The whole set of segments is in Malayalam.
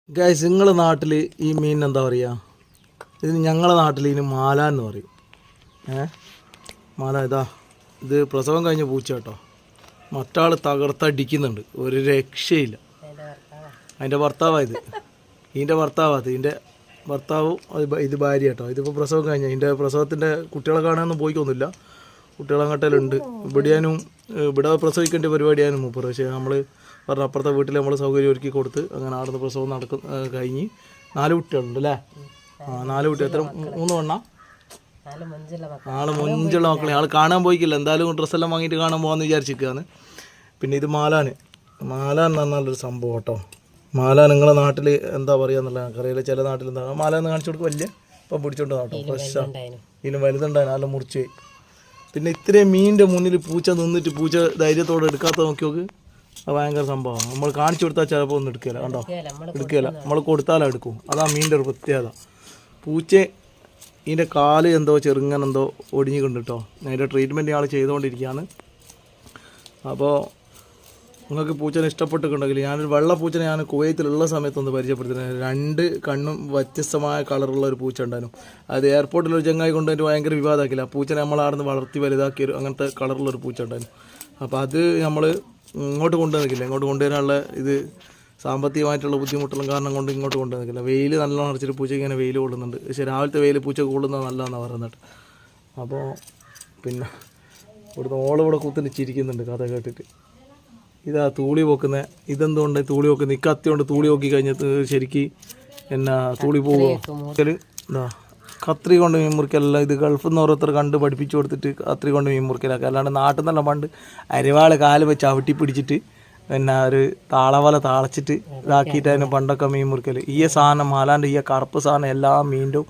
ഗൈസ് നിങ്ങളുടെ നാട്ടിൽ ഈ മീൻ എന്താ പറയുക? ഇതിന് ഞങ്ങളുടെ നാട്ടിൽ ഇതിന് മാല എന്ന് പറയും. മാല ഇതാ, ഇത് പ്രസവം കഴിഞ്ഞ പൂച്ച കേട്ടോ. മറ്റാൾ തകർത്തടിക്കുന്നുണ്ട്, ഒരു രക്ഷയില്ല. അതിൻ്റെ ഭർത്താവായത്, ഇതിൻ്റെ ഭർത്താവാത്, ഇതിൻ്റെ ഭർത്താവും ഇത് ഭാര്യ കേട്ടോ. ഇതിപ്പോൾ പ്രസവം കഴിഞ്ഞ ഇതിൻ്റെ പ്രസവത്തിൻ്റെ കുട്ടികളെ കാണാനൊന്നും പോയിക്കൊന്നുമില്ല. കുട്ടികളങ്ങോട്ടെല്ലാം ഇവിടെ പ്രസവിക്കേണ്ട പരിപാടിയാനും മൂപ്പർ. പക്ഷേ നമ്മൾ പറഞ്ഞ അപ്പുറത്തെ വീട്ടിൽ നമ്മൾ സൗകര്യം ഒരുക്കി കൊടുത്ത് അങ്ങനെ ആടുന്ന പ്രസവം കഴിഞ്ഞ് 4 കുട്ടികളുണ്ട് അല്ലേ? 4 കുട്ടി. എത്ര? 3 പെണ്ണ? 4 മൊഞ്ചുള്ള മക്കളെ. ആൾ കാണാൻ പോയിക്കില്ല, എന്തായാലും ഡ്രസ്സെല്ലാം വാങ്ങിയിട്ട് കാണാൻ പോകാമെന്ന് വിചാരിച്ചിരിക്കുകയാണ്. പിന്നെ ഇത് മാലാൻ എന്ന് പറഞ്ഞാലൊരു സംഭവം കേട്ടോ. മാല നിങ്ങളുടെ നാട്ടിൽ എന്താ പറയുക എന്നുള്ള എനിക്കറിയില്ല. ചില നാട്ടിൽ എന്താ മാല എന്ന് കാണിച്ചു കൊടുക്കും, വലിയ ഇപ്പം പിടിച്ചോണ്ട് കേട്ടോ. ഫ്രഷാണ്, ഇതിന് വലുതുണ്ടായിരുന്നു, നല്ല മുറിച്ച്. പിന്നെ ഇത്രയും മീനിൻ്റെ മുന്നിൽ പൂച്ച നിന്നിട്ട് പൂച്ച ധൈര്യത്തോടെ എടുക്കാത്ത നോക്കി നോക്ക്. അത് ഭയങ്കര സംഭവമാണ്. നമ്മൾ കാണിച്ചു കൊടുത്താൽ ചിലപ്പോൾ ഒന്നും എടുക്കില്ല, കണ്ടോ? എടുക്കില്ല, നമ്മൾ കൊടുത്താലും എടുക്കും. അതാ മീനിൻ്റെ ഒരു പ്രത്യേകത. പൂച്ച ഇതിൻ്റെ കാല് എന്തോ ചെറുങ്ങനെന്തോ ഒടിഞ്ഞു കൊണ്ട് കേട്ടോ. അതിൻ്റെ ട്രീറ്റ്മെൻറ്റ് ആൾ ചെയ്തുകൊണ്ടിരിക്കുകയാണ്. അപ്പോൾ നിങ്ങൾക്ക് പൂച്ചനെ ഇഷ്ടപ്പെട്ടിട്ടുണ്ടെങ്കിൽ, ഞാനൊരു വെള്ള പൂച്ചനെ ഞാൻ കുവൈത്തിലുള്ള സമയത്തൊന്ന് പരിചയപ്പെടുത്തുന്നത്. 2 കണ്ണും വ്യത്യസ്തമായ കളറുള്ള ഒരു പൂച്ച ഉണ്ടായിരുന്നു. അത് എയർപോർട്ടിലൊരു ചങ്ങായി കൊണ്ടുവന്നിട്ട് ഭയങ്കര വിവാദമാക്കില്ല. ആ പൂച്ചനെ നമ്മളാടുന്ന് വളർത്തി വലുതാക്കിയൊരു അങ്ങനത്തെ കളറുള്ളൊരു പൂച്ച ഉണ്ടായിരുന്നു. അപ്പോൾ അത് നമ്മൾ ഇങ്ങോട്ട് കൊണ്ടുവന്നിക്കില്ല. ഇങ്ങോട്ട് കൊണ്ടുവരാനുള്ള ഇത് സാമ്പത്തികമായിട്ടുള്ള ബുദ്ധിമുട്ടുള്ള കാരണം കൊണ്ട് ഇങ്ങോട്ട് കൊണ്ടുവന്നിക്കില്ല. വെയിൽ നല്ലോണം അടച്ചിട്ട് പൂച്ചയ്ക്ക് ഇങ്ങനെ വെയിൽ കൊള്ളുന്നുണ്ട്. പക്ഷേ രാവിലത്തെ വെയിൽ പൂച്ച കൊള്ളുന്നത് നല്ലതെന്നാണ് പറയുന്നത്. അപ്പോൾ പിന്നെ ഇവിടുന്ന് ഓളിവിടെ കുത്തിന് ചിരിക്കുന്നുണ്ട് കഥ കേട്ടിട്ട്. ഇതാ തൂളി പോക്കുന്നത്. ഇതെന്തുകൊണ്ട് തൂളി പോക്കുന്നത്? ഈ കത്തി കൊണ്ട് തൂളി നോക്കി കഴിഞ്ഞിട്ട് ശരിക്ക് എന്നാ തൂളി പോകുമോ? ഇതാ കത്രി കൊണ്ട് മീൻ മുറിക്കലല്ല. ഇത് ഗൾഫിൽ നിന്ന് ഓരോരുത്തർ കണ്ട് പഠിപ്പിച്ചു കൊടുത്തിട്ട് കത്രി കൊണ്ട് മീൻ മുറിക്കലൊക്കെ. അല്ലാണ്ട് നാട്ടിൽ നിന്നല്ല പണ്ട് അരിവാള് കാല് വെച്ച് ചവിട്ടി പിടിച്ചിട്ട് പിന്നെ ഒരു താളവല താളച്ചിട്ട് ഇതാക്കിയിട്ടായിരുന്നു പണ്ടൊക്കെ മീൻ മുറിക്കൽ. ഈ സാധനം മാലാൻ്റെ ഈ കറുപ്പ് സാധനം എല്ലാ മീനിൻ്റെ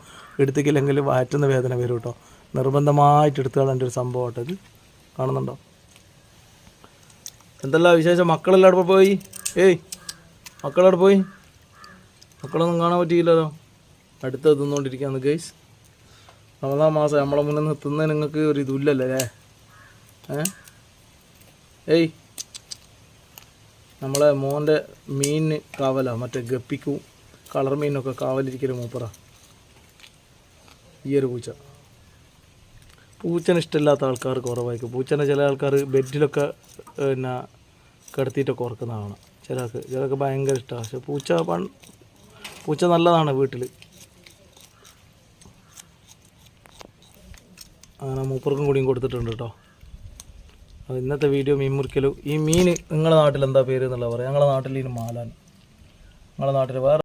എടുത്തിക്കില്ലെങ്കിൽ വയറ്റുന്ന വേദന വരും കേട്ടോ. നിർബന്ധമായിട്ട് എടുത്തു കളേണ്ട ഒരു സംഭവം കേട്ടോ ഇത്. കാണുന്നുണ്ടോ? എന്തെല്ലാം വിശേഷം? മക്കളെല്ലാം അവിടെ പോയി? മക്കളവിടെ പോയി? മക്കളൊന്നും കാണാൻ പറ്റിയില്ലല്ലോ. അടുത്ത് തിന്നുകൊണ്ടിരിക്കുകയാണ് ഗൈസ്. റമദാൻ മാസം നമ്മളെ മുന്നിൽ നിന്ന് തിന്നാൻ നിങ്ങൾക്ക് ഒരു ഇതില്ലല്ലേ? നമ്മളെ മോൻ്റെ മീനിന് കാവലാണ്, മറ്റേ ഗപ്പിക്കും കളർ മീനൊക്കെ കാവലിരിക്കലും മൂപ്പറ ഈ ഒരു പൂച്ച. പൂച്ചനെ ഇഷ്ടമില്ലാത്ത ആൾക്കാർ കുറവായിരിക്കും. പൂച്ചനെ ചില ആൾക്കാർ ബെഡിലൊക്കെ പിന്നെ കിടത്തിയിട്ടൊക്കെ ഓർക്കുന്നതാണ്. ചിലർക്ക് ഭയങ്കര ഇഷ്ടമാണ്. പക്ഷെ പൂച്ച നല്ലതാണ് വീട്ടിൽ. അങ്ങനെ മൂപ്പർക്കും കൂടിയും കൊടുത്തിട്ടുണ്ട് കേട്ടോ. അത് ഇന്നത്തെ വീഡിയോ മീൻ മുറിക്കലും. ഈ മീൻ നിങ്ങളുടെ നാട്ടിൽ എന്താ പേര് എന്നുള്ള പറയാം. ഞങ്ങളുടെ നാട്ടിൽ ഇതിന് മാലാൻ. നിങ്ങളുടെ നാട്ടിൽ വേറെ